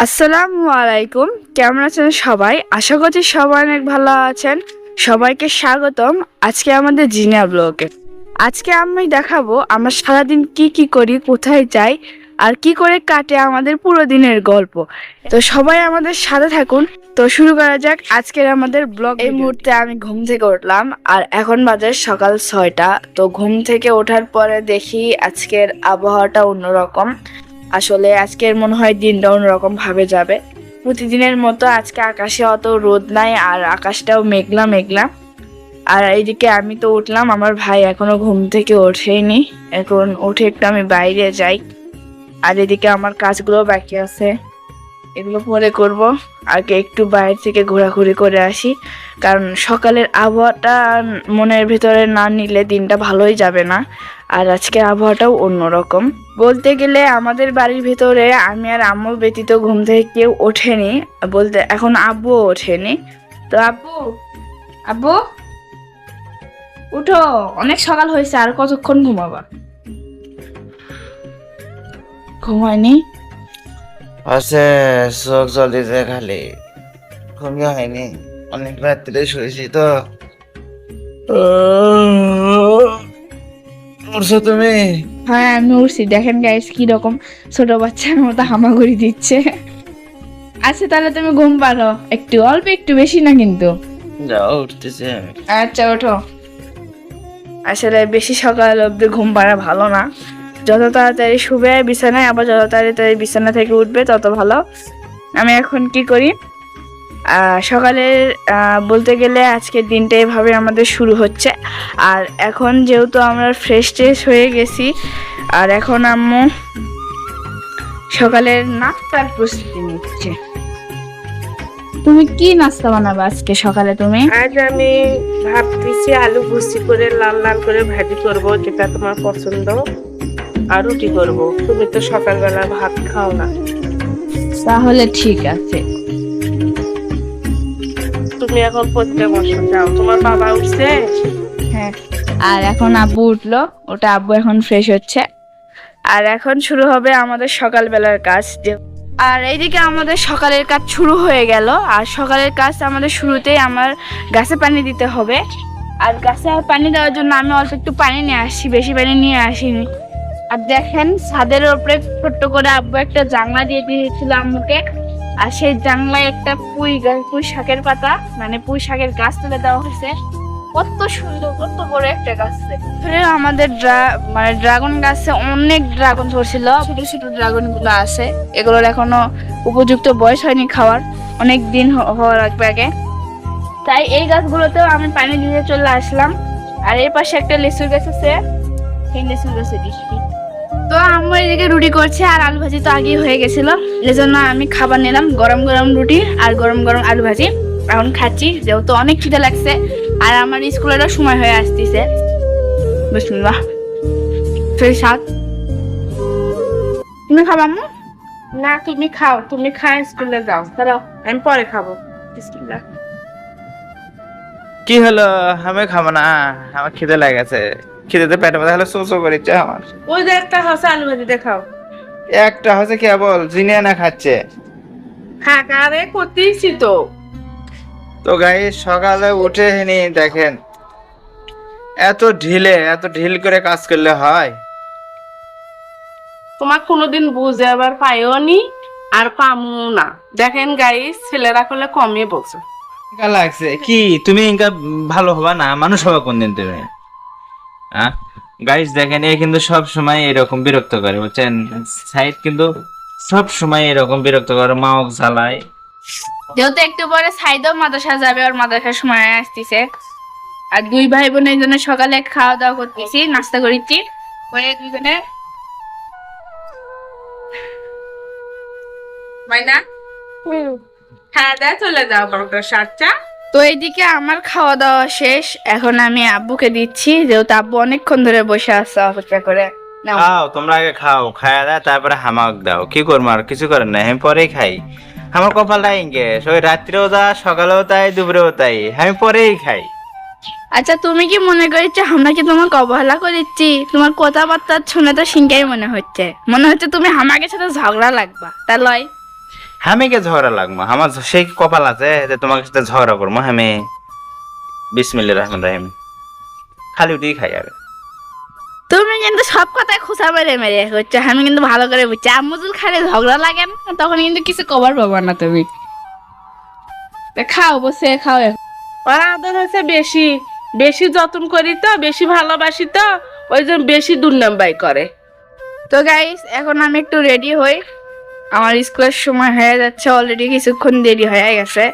আসসালামু আলাইকুম। কেমন আছেন সবাই? আশা করছি সবাই অনেক ভালো আছেন। সবাইকে স্বাগতম আজকে আমাদের জিনিয়া ব্লগে। আজকে আমি দেখাবো আমরা সারাদিন কি কি করি, কোথায় যাই আর কি করে কাটে আমাদের পুরো দিনের গল্প। তো সবাই আমাদের সাথে থাকুন। তো শুরু করা যাক আজকের আমাদের ব্লগ। এই মুহূর্তে আমি ঘুম থেকে উঠলাম আর এখন বাজে সকাল 6টা। তো ঘুম থেকে ওঠার পরে দেখি আজকের আবহাওয়াটা অন্যরকম। আসলে আজকের মনে হয় দিনটা অন্যরকম ভাবে যাবে। প্রতিদিনের মতো আজকে আকাশে অত রোদ নাই আর আকাশটাও মেঘলা মেঘলা। আর এইদিকে আমি তো উঠলাম, আমার ভাই এখনো ঘুম থেকে ওঠেনি। এখন উঠে একটু আমি বাইরে যাই। আর এদিকে আমার কাজগুলো বাকি আছে, এগুলো পরে করব। আগে একটু বাইরে থেকে ঘোরাঘুরি করে আসি, কারণ সকালের আবহাওয়াটা মনের ভেতরে না নিলে দিনটা ভালোই যাবে না। আর আজকের আবহাওয়াটাও অন্যরকম। বলতে গেলে আমাদের বাড়ির ভেতরে আমি আর আম্মু ব্যতীত ঘুম থেকে কেউ ওঠেনি, বলতে এখন আব্বুও ওঠেনি। তো আব্বু, আব্বু উঠো, অনেক সকাল হয়েছে, আর কতক্ষণ ঘুমাবা? ঘুমায়নি? আছে, চোখ জ্বলিছে খালি, ঘুমিয়ে হয়নি, অনেক রাত্রে শুয়েছি তো। উঠছো তুমি? হ্যাঁ আমি উঠছি। দেখেন গাইস কিরকম ছোট বাচ্চার মতো হামাগুড়ি দিচ্ছে। আচ্ছা তাহলে তুমি ঘুম পাড়ো, একটু অল্প, একটু বেশি না কিন্তু। যাও, উঠতেছে আমি। আচ্ছা ওঠো। আসলে বেশি সকাল অব্দি ঘুম পাড়া ভালো না। যত তাড়াতাড়ি শুবে বিছানায়, আবার যত তাড়াতাড়ি বিছানা থেকে উঠবে তত ভালো। আমি এখন কি করি, সকালের বলতে গেলে আজকের দিনটা এভাবে আমাদের শুরু হচ্ছে। আর এখন যেহেতু আমরা ফ্রেশ ট্রেশ হয়ে গেছি, আর এখন আম্মু সকালের নাস্তার প্রস্তুতি নিচ্ছে। তুমি কি নাস্তা বানাবে আজকে সকালে? তুমি আজ আমি ভাবতেছি আলু ভুসি করে লাল লাল করে ভাজি করব, যেটা তোমার পছন্দ, আর রুটি করব। তুমি তো সকালবেলা ভাত খাও না। তাহলে ঠিক আছে। তুমি এখন পড়তে বসো, যাও। তোমার বাবা উঠছে? হ্যাঁ, আর এখন আব্বু উঠলো, ওটা আব্বু এখন ফ্রেশ হচ্ছে। আর এখন শুরু হবে আমাদের সকালবেলার কাজ। আর এইদিকে আমাদের সকালের কাজ শুরু হয়ে গেল। আর সকালের কাজ আমাদের শুরুতেই আমার গাছে পানি দিতে হবে। আর গাছে পানি দেওয়ার জন্য আমি অল্প একটু পানি নিয়ে আসি, বেশি পানি নিয়ে আসিনি। আর দেখেন ছাদের উপরে ছোট্ট করে আব্বু একটা জানলা দিয়ে দিয়েছিল আম্মুকে। আর সেই জানলায় একটা পুঁই শাকের পাতা, মানে পুঁই শাকের গাছ তুলে দেওয়া হয়েছে। কত সুন্দর, কত বড় একটা গাছ। আমাদের মানে ড্রাগন গাছে অনেক ড্রাগন ধরছিল, ছোট ছোট ড্রাগন গুলো আছে। এগুলোর এখনো উপযুক্ত বয়স হয়নি খাওয়ার, অনেক দিন হওয়া লাগবে আগে। তাই এই গাছগুলোতেও আমি পানি দিয়ে চলে আসলাম। আর এর পাশে একটা লিচুর গাছ আছে, সেই লিচুর গাছে দিচ্ছি। তো আম্মু এদিকে রুটি করছে, আর আলু ভাজি তো আগেই হয়ে গেছিল, এজন্য আমি খাবার নিলাম গরম গরম রুটি আর গরম গরম আলু ভাজি। এখন খাচ্ছি, যেহেতু অনেক খিদে লাগছে আর আমার স্কুলেরও সময় হয়ে আসতেছে। বিসমিল্লাহ। সেই শাক তুমি খাবা আম্মু? না, তুমি খাও, তুমি খায় স্কুলে যাও। দাঁড়াও, আমি পরে খাবো। বিসমিল্লাহ। কি হলো? আমি খাবো না, আমার খিদে লেগেছে। খিদেতে পেটে ব্যথা হলে চো চো করেছে আমার। ওই যে একটা হচ্ছে আলু ভাজি দেখাও। একটা হচ্ছে কেবল জিনিয়া না খাচ্ছে। হ্যাঁ, আরে করতেইছি তো। তো গাই সকালে উঠে নি দেখেন, এত ঢিল করে কাজ করলে হয়? তোমার কোনোদিন বুঝে আবার পাইও নি, আর পামু না। দেখেন গাইস, ছেলেরা করলে কমই বলছো। লাগছে কি তুমি ইনকা ভালো হবা না, মানুষ হবা কোনদিন তুমি? হ্যাঁ গাইস দেখেন, এ কিন্তু সব সময় এরকম বিরক্ত করে, বুঝছেন? সাইড কিন্তু সব সময় এরকম বিরক্ত করে, মাওক জ্বালায়। যেহেতু একটু পরে সাইদও মাদ্রাসা যাবে, আর মাদ্রাসার সময় আসতেছে। আর দুই ভাই বোনের জন্য সকালে খাওয়া দাওয়া করতেছি, নাস্তা করেছি। পরে দুইজনে মাইনা হ্যাঁ, দেয় চলে যাও বারোটা 7টা। তো এইদিকে আমার খাওয়া দাওয়া শেষ, এখন আমি আব্বুকে দিচ্ছি, যেহেতু আব্বু অনেকক্ষণ ধরে বসে আছে অপেক্ষা করে। নাও। খাও, তোমরা আগে খাও, খায়া দাও তারপরে হামাক দাও। কি করবো আর, কিছু করেন না, আমি পরেই খাই। আমার কপালটা ইংগেস, ওই রাত্রেও যা, সকালেও তাই, দুপুরেও তাই, আমি পরেই খাই। আচ্ছা তুমি কি মনে করছো আমরা কি তোমাকে অবহেলা করেছি? তোমার কথাবার্তা শুনে তো সিংকাই মনে হচ্ছে তুমি আমাকে সাথে ঝগড়া লাগবা, তা লয়? আমি কে ঝগড়া লাগবো? আমার সেই কপাল আছে যে তোমার সাথে ঝগড়া করবো? আমি বিসমিল্লাহির রহমানির রহিম খালি উঠেই খাই আর তুমি কিন্তু সব কথায় খোঁচা মেরে মেরে হচ্ছে, আমি কিন্তু ভালো করে বুঝছি। আম্মু যদি খালি ঝগড়া লাগে না তখন কিন্তু কিছু কভার পাবো না তুমি। তা খাও, বসে খাও এখন। ওর আদর হচ্ছে বেশি, বেশি যত্ন করি তো, বেশি ভালোবাসি তো, ওই জন্য বেশি দুর্নাম্বাই করে। তো গাইস, এখন আমি একটু রেডি হই, আমার স্কুলের সময় হয়ে যাচ্ছে অলরেডি, কিছুক্ষণ দেরি হয়ে গেছে।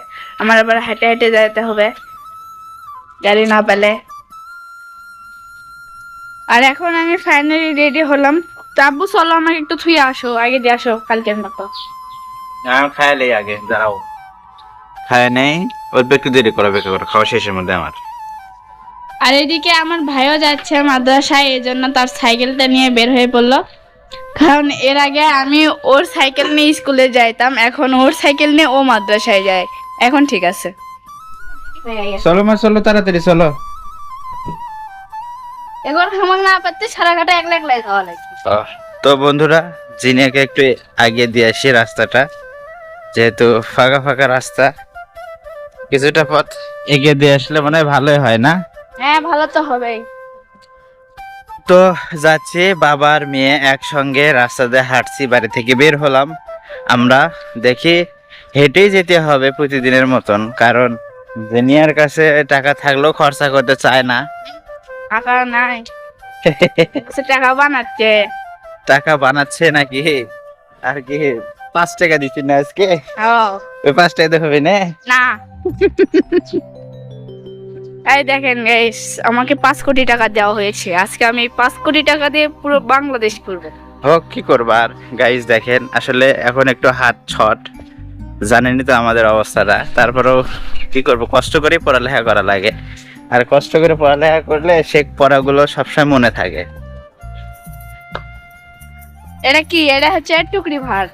আমার আবার হেঁটে হেঁটে যেতে হবে গাড়ি না পেলে। আর এখন আমি ফাইনালি রেডি হলাম। তো আব্বু চলো আমাকে একটু থুয়ে আসো, আগে দিয়ে আসো কালকের মতো। আমি খাইলেই আগে দাঁড়াও, খায় নেই অল্প একটু দেরি করা বেকার করে খাওয়া শেষের মধ্যে আমার। আর এদিকে আমার ভাইও যাচ্ছে মাদ্রাসায়, এই জন্য তার সাইকেলটা নিয়ে বের হয়ে পড়লো। কারণ এর আগে আমি ওর সাইকেল নিয়ে স্কুলে যাইতাম, এখন ওর সাইকেল নিয়ে ও মাদ্রাসায় যায়। এখন ঠিক আছে। চলো মা চলো, তাড়াতাড়ি চলো। এখন আমার না পারতে সারা ঘাটা একলা একলাই খাওয়া লাগবে। তো বন্ধুরা, জিনিয়াকে একটু আগিয়ে দিয়ে আসি রাস্তাটা, যেহেতু ফাঁকা ফাঁকা রাস্তা, কিছুটা পথ এগিয়ে দিয়ে আসলে মনে হয় ভালোই হয় না? হ্যাঁ, ভালো তো হবেই। তো যাচ্ছি, বাবার মেয়ে একসঙ্গে রাস্তা দিয়ে হাঁটছি, বাড়ি থেকে বের হলাম আমরা। দেখি হেঁটেই যেতে হবে প্রতিদিনের মতন, কারণ জিনিয়ার কাছে টাকা থাকলেও খরচা করতে চায় না। টাকা নাই, সে টাকা বানাচ্ছে। টাকা বানাচ্ছে নাকি? আর কি 5 টাকা দিচ্ছি না আজকে? ও ওই 5 টাকা তো হবে না। না, এই দেখেন গাইস, আমাকে 5 কোটি টাকা দেওয়া হয়েছে। আজকে আমি 5 কোটি টাকা দিয়ে পুরো বাংলাদেশ ঘুরবো। হোক, কি করবার গাইস। দেখেন আসলে এখন একটু হাত ছট, জানেনই তো আমাদের অবস্থাটা। তারপরেও কি করব, কষ্ট করে পড়ালেখা করা লাগে, আর কষ্ট করে পড়ালেখা করলে সে পড়াগুলো সবসময় মনে থাকে। এটা কি? এটা হচ্ছে টুকরি ভাড়।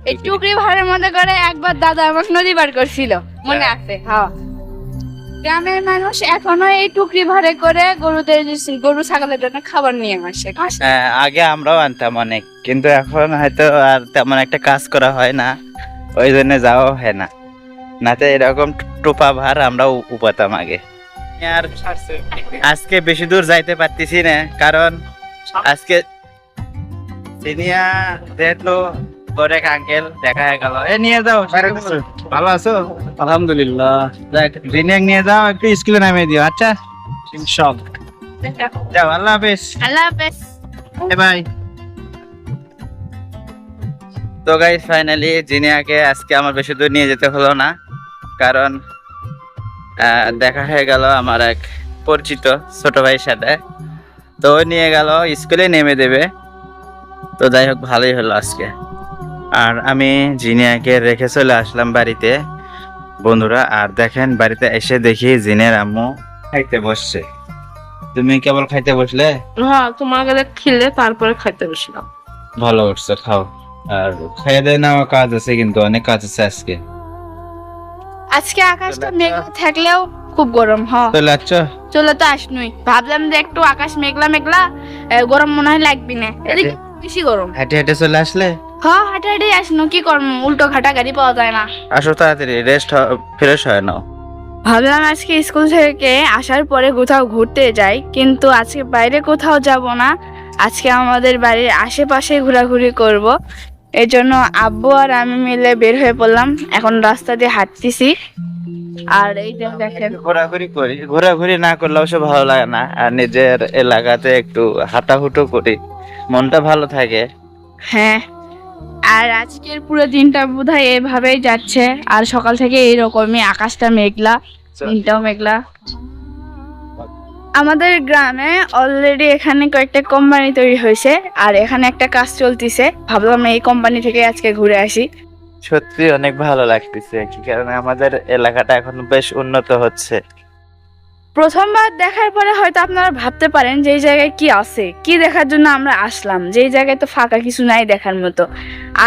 এই টুকরি ভাড়ের মধ্যে করে একবার দাদা আমাকে নদী পার করছিল, মনে আছে? হ্যাঁ, গ্রামের মানুষ এখনো এই টুকরি ভাড়ে করে গরু ছাগলের জন্য খাবার নিয়ে আসে। হ্যাঁ, আগে আমরাও আনতাম অনেক, কিন্তু এখন হয়তো আর তেমন একটা কাজ করা হয় না, ওই জন্য যাওয়া হয় না। নাতে এরকম টোপা ভার আমরাও উপাতাম আগে। আর আজকে বেশি দূর যাইতে পারতেছি না, কারণ আজকে সিনিয়া দেখলো গরেক আঙ্কেল দেখা হয়ে গেল। এ নিয়ে যাও, ভালো আছো? আলহামদুলিল্লাহ। দেখ, জিনিয়াক নিয়ে যাও, একটু স্কুলে নামিয়ে দিও। আচ্ছা, ইনশাআল্লাহ। যাও, আল্লাহ হাফেজ। আল্লাহ হাফেজ। বাই। তো গাইস, ফাইনালি জিনিয়াকে আজকে আমার বেশি দূর নিয়ে যেতে হলো না, কারণ দেখা হয়ে গেল আমার এক পরিচিত ছোট ভাইয়ের সাথে। তো ও নিয়ে গেল, স্কুলে নেমে দেবে। তো যাই হোক, ভালোই হলো আজকে। আর আমি জিনিয়াকে রেখে চলে আসলাম বাড়িতে বন্ধুরা। আর দেখেন, বাড়িতে এসে দেখি জিনের আম্মু খাইতে বসছে। তুমি কেবল খাইতে বসলে? হ্যাঁ, তোমার কাছে খেলে তারপরে খাইতে বসলাম। ভালো করছো, খাও। আর খাইয়ে দেয় না, কাজ আছে, কিন্তু অনেক কাজ আছে আজকে। আজকে আকাশটা মেঘলা থাকলেও খুব গরম। হ্যাঁ, চলে যাচ্ছ? চলে তো আসনুই, ভাবলাম যে একটু আকাশ মেঘলা মেঘলা, গরম মনে হয় লাগবি না, এদিকে বেশি গরম। হেঁটে হেঁটে চলে আসলে? হ্যাঁ, হাঁটা হাঁটে আসনু, কি করবো, উল্টো ঘাটা গাড়ি পাওয়া যায় না। আসো তাড়াতাড়ি, রেস্ট ফ্রেশ হয় নাও। ভাবলাম আজকে স্কুল থেকে আসার পরে কোথাও ঘুরতে যাই, কিন্তু আজকে বাইরে কোথাও যাব না। আজকে আমাদের বাড়ির আশেপাশে ঘোরাঘুরি করব। এই জন্য আব্বু আর আমি মিলে বের হয়ে পড়লাম, এখন রাস্তা দিয়ে হাঁটতেছি। আর এই যে দেখেন, ঘোরাঘুরি করি, ঘোরাঘুরি না করলে অবশ্য ভালো লাগে না। আর নিজের এলাকাতে একটু হাঁটাহুটো করি, মনটা ভালো থাকে। হ্যাঁ, আর আজকের পুরো দিনটা বোধহয় এভাবেই যাচ্ছে। আর সকাল থেকে এইরকমই, আকাশটা মেঘলা, দিনটাও মেঘলা। আমাদের গ্রামে অলরেডি এখানে কয়েকটা কোম্পানি তৈরি হয়েছে, আর এখানে একটা কাজ চলতেছে। ভাবলাম এই কোম্পানি থেকে আজকে ঘুরে আসি। সত্যি অনেক ভালো লাগতেছে, কি কারণে আমাদের এলাকাটা এখন বেশ উন্নত হচ্ছে। প্রথমবার দেখার পরে হয়তো আপনারা ভাবতে পারেন যে এই জায়গায় কি আছে, কি দেখার জন্য আমরা আসলাম, যে এই জায়গায় তো ফাঁকা কিছু নাই দেখার মতো।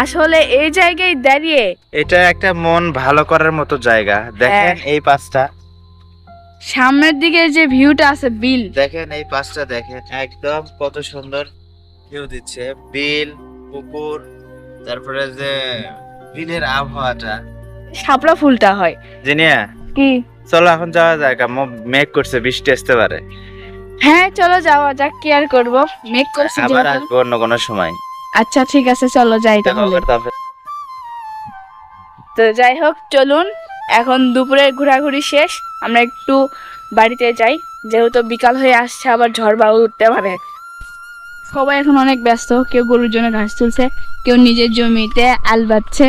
আসলে এই জায়গায় দাঁড়িয়ে এটা একটা মন ভালো করার মতো জায়গা। দেখেন এই পাঁচটা, সামনের দিকে যে ভিউটা আছে, বিল দেখেন এই পাঁচটা, দেখেন একদম কত সুন্দর ভিউ দিচ্ছে। বিল, পুকুর, তারপরে যে দিনের আবহাওয়াটা। শাপলা ফুলটা হয়। জিনিয়া, কি? চলো এখন যাওয়া যাক, মেঘ করছে, বৃষ্টি আসতে পারে। হ্যাঁ চলো যাওয়া যাক, কি আর করবো, মেক করছি আবার যেহেতু। আসবো অন্য কোনো সময়। আচ্ছা ঠিক আছে, চলো যাই তাহলে। তো যাই হোক, চলুন এখন দুপুরের ঘোরাঘুরি শেষ, আমরা একটু বাড়িতে যাই, যেহেতু বিকাল হয়ে আসছে, আবার ঝড় বায়ু উঠতে পারে। সবাই এখন অনেক ব্যস্ত, কেউ গরুর জন্য ঘাস তুলছে, কেউ নিজের জমিতে আল বাচ্ছে,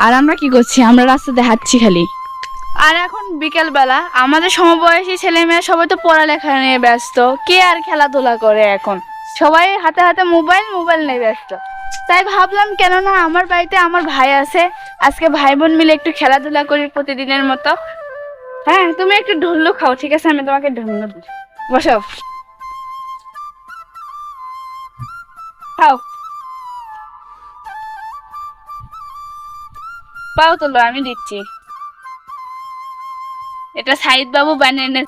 আর আমরা কি করছি, আমরা রাস্তাতে হাঁটছি খালি। আর এখন বিকেল বেলা, আমাদের সমবয়সী ছেলে মেয়ে সবাই তো পড়ালেখা নিয়ে ব্যস্ত, কে আর খেলাধুলা করে এখন, সবাই হাতে হাতে মোবাইল নিয়ে ব্যস্ত। তাই ভাবলাম কেননা আমার বাড়িতে আমার ভাই আছে, আজকে ভাই বোন মিলে একটু খেলাধুলা করি প্রতিদিনের মতো। হ্যাঁ তুমি একটু ঢুল্লু খাও, ঠিক আছে, আমি তোমাকে ঢুল্লু দিই, বসো খাও, পাও তোলো, আমি দিচ্ছি। এটা সাইদ বাবু বানিয়ে।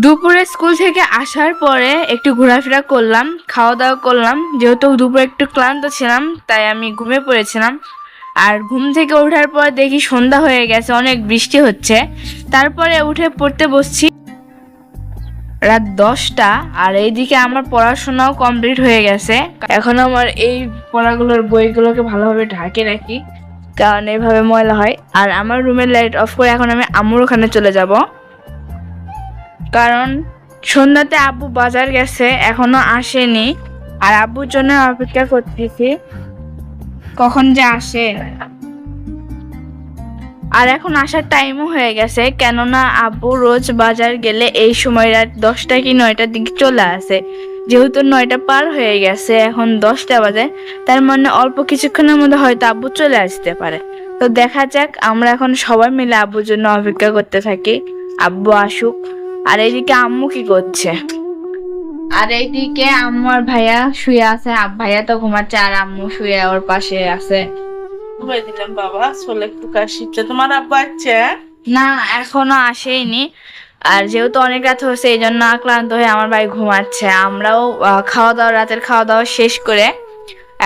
দুপুরে স্কুল থেকে আসার পরে একটু ঘোরাফেরা করলাম, খাওয়া দাওয়া করলাম, যেহেতু দুপুরে একটু ক্লান্ত ছিলাম তাই আমি ঘুমিয়ে পড়েছিলাম। আর ঘুম থেকে ওঠার পর দেখি সন্ধ্যা হয়ে গেছে, অনেক বৃষ্টি হচ্ছে। তারপরে উঠে পড়তে বসছি রাত 10টা, আর এইদিকে আমার পড়াশোনাও কমপ্লিট হয়ে গেছে। এখন আমার এই পড়াগুলোর বইগুলোকে ভালোভাবে ঢাকে রাখি, কারণ এইভাবে ময়লা হয়। আর আমার রুমের লাইট অফ করে এখন আমি আম্মুর ওখানে চলে যাব, কারণ সন্ধ্যাতে আব্বু বাজার গেছে, এখনো আসেনি, আর আব্বুর জন্য অপেক্ষা করতেছি কখন যে আসে। আর এখন আসার টাইমও হয়ে গেছে, কেননা আব্বু রোজ বাজার গেলে এই সময় রাত 10টা কি 9টার দিকে চলে আসে, যেহেতু 9টা পার হয়ে গেছে, এখন 10টা বাজে, তার মানে অল্প কিছুক্ষণের মধ্যে হয়তো আব্বু চলে আসতে পারে। তো দেখা যাক, আমরা এখন সবাই মিলে আব্বুর জন্য অপেক্ষা করতে থাকি, আব্বু আসুক। আর এইদিকে আম্মু কি করছে, আর এইদিকে আম্মু আর ভাইয়া শুয়ে আছে, ভাইয়া তো ঘুমাচ্ছে, আর আম্মু শুয়ে ওর পাশে আছে। ঘুমাই দিলাম বাবা, চলে একটু কাশিচ্ছে। তোমার আব্বা আছে? না এখনো আসেনি, আর যেহেতু অনেক রাত হয়েছে এই জন্য ক্লান্ত হয়ে আমার ভাই ঘুমাচ্ছে। আমরাও রাতের খাওয়া দাওয়া শেষ করে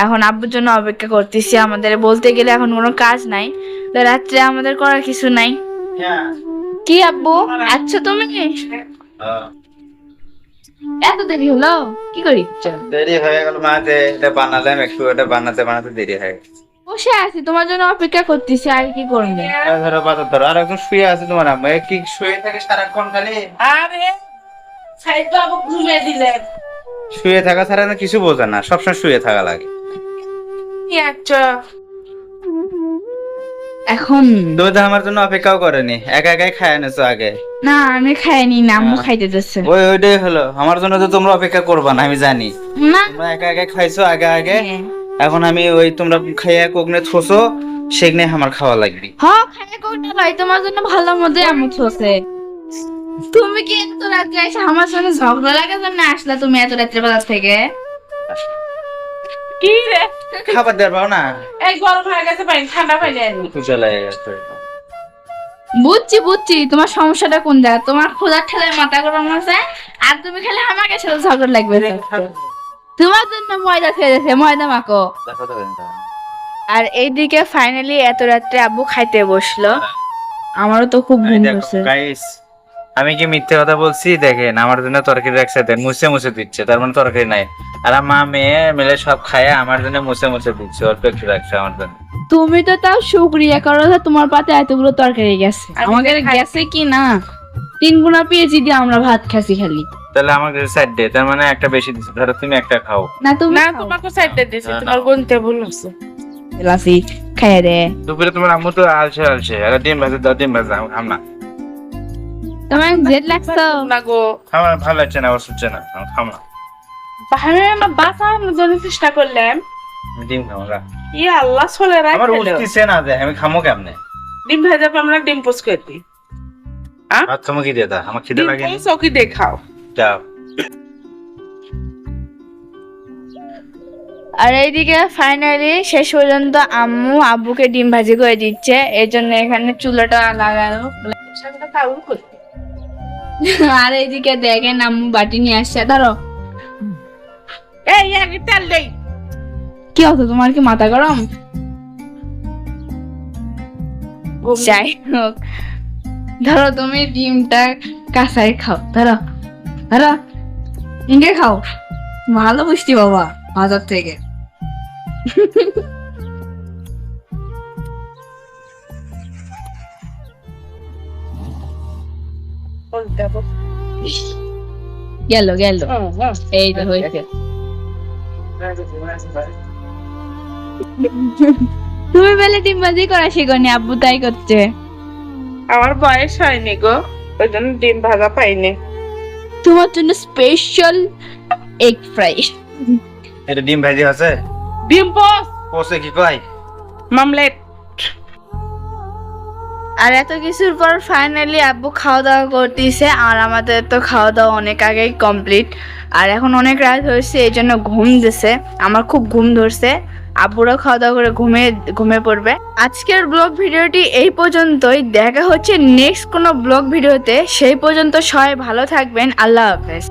এখন আব্বুর জন্য অপেক্ষা করতেছি। আমাদের বলতে গেলে এখন কোনো কাজ নাই, তো রাত্রে আমাদের করার কিছু নাই। কি আব্বু, আচ্ছা তুমি এত দেরি হলো, কি করি? দেরি হয়ে গেল মাঝে, এটা বানালাম একটু, এটা বানাতে বানাতে দেরি হয়ে গেছে। বসে আছি, তোমার জন্য অপেক্ষা করতেছি, আর কি করবো। ধরো বাজার ধরো, আর একজন শুয়ে আছে তোমার আম্মা, কি শুয়ে থাকে সারাক্ষণ খালি? আরে সাইদ বাবু ঘুমিয়ে দিলেন। শুয়ে থাকা ছাড়া না কিছু বোঝে না, সবসময় শুয়ে থাকা লাগে। কি আচ্ছা, এখন তুমি তো আমার জন্য অপেক্ষাও করেনি, একা একাই খায় এনেছো আগে। না আমি খাইনি, না আম্মু খাইতে যাচ্ছে। ওইটাই হলো, আমার জন্য তো তোমরা অপেক্ষা করবা না, আমি জানি। না তোমরা একা একা খাইছো আগে আগে, এখন আমি ওই তোমরা খাইয়া কোকনে থোসো, সেখানে আমার খাওয়া লাগবে। হ্যাঁ খাইয়ে কোনটা ভাই, তোমার জন্য ভালো মধ্যে আম্মু ছোছে। তুমি কি এত রাত্রে এসে আমার সঙ্গে ঝগড়া লাগার জন্য আসলা তুমি এত রাত্রে বাজার থেকে? কি রে? খাবার দেওয়ার পাও না, এই গরম হয়ে গেছে, পানি ঠান্ডা পানি আনি। খুঁজে লাগে গেছে। বুঝছি তোমার সমস্যাটা কোন জায়গা, তোমার খোঁজার ঠেলায় মাথা গরম আছে, আর তুমি খালি আমাকে সাথে ঝগড়া লাগবে। তোমার জন্য ময়দা খেয়ে যাচ্ছে, ময়দা মাখো। আর এইদিকে ফাইনালি এত রাত্রে আব্বু খাইতে বসলো, আমারও তো খুব ঘুম হচ্ছে। গাইস, আমি কি মিথ্যে কথা বলছি? দেখেন আমার জন্য তরকারি একসাথে মুছে মুছে দিচ্ছে, তার মানে তরকারি নাই, আর মা মেয়ে মিলে সব খায় আমার জন্য মুছে মুছে দিচ্ছে, অল্প একটু রাখছে আমার জন্য। তুমি তো তাও শুকরিয়া করো যে তোমার পাতে এতগুলো তরকারি গেছে, আমাদের গেছে কি না 3 গুণা পেয়েছি দিয়ে আমরা ভাত খাসি খালি। তাহলে আমাকে সাইড দে, তার মানে একটা বেশি দিচ্ছে, ধরো তুমি একটা খাও। না তুমি না তোমাকে সাইডে দিছি, তোমার গুনতে ভুল হচ্ছে। লাসি খাইয়ে দে। দুপুরে তোমার আম্মু তো আলছে আরে ডিম ভাজে দাও, ডিম ভাজা খাম না। তোমার জেদ লাগতো না গো, আমার ভালো লাগছে না, ওষুধ না, আমি খাম না। আমি আমার বাঁচানোর জন্য চেষ্টা করলাম। আমি ডিম খাবো না, ই আল্লাহ চলে আমার রাখলো। উঠতেছে না যে আমি খামো কেমনে? ডিম ভেজা আমরা ডিম পোস্ট করে দিই। আর তুমি কি দিয়ে দাও, আমার খিদে ডিম লাগে না। পোস্ট ওকে দেখাও। যাও। আর এইদিকে ফাইনালি শেষ পর্যন্ত আম্মু আব্বুকে ডিম ভাজি করে দিচ্ছে, এই জন্য এখানে চুলাটা লাগানো। আর এইদিকে দেখেন আম্মু বাটি নিয়ে আসছে, ধরো। এই আগে তেল দেই। কি হতো, তোমার কি মাথা গরম? যাই হোক, ধরো তুমি ডিমটা কাঁচাই খাও, ধরো ধরো ডিমকে খাও, ভালো পুষ্টি বাবা বাজার থেকে। গেল গেল, এই তো হয়েছে। তুমি বেলে ডিম ভাজি করা শিখনি, আব্বু তাই করছে। আমার বয়স হয়নি গো, ওই জন্য ডিম ভাজা পাইনি। তোমার জন্য স্পেশাল এগ ফ্রাই। এটা ডিম ভাজি আছে, ডিম পোস পোষে কি কয়? মামলেট। আর এত কিছুর পর ফাইনালি আব্বু খাওয়া দাওয়া করতেছে, আর আমাদের তো খাওয়া দাওয়া অনেক আগেই কমপ্লিট। আর এখন অনেক রাত হয়েছে, এই জন্য ঘুম দিছে, আমার খুব ঘুম ধরছে। আব্বুরাও খাওয়া দাওয়া করে ঘুমিয়ে পড়বে। আজকের ব্লগ ভিডিওটি এই পর্যন্তই, দেখা হচ্ছে নেক্সট কোনো ব্লগ ভিডিওতে। সেই পর্যন্ত সবাই ভালো থাকবেন, আল্লাহ হাফেজ।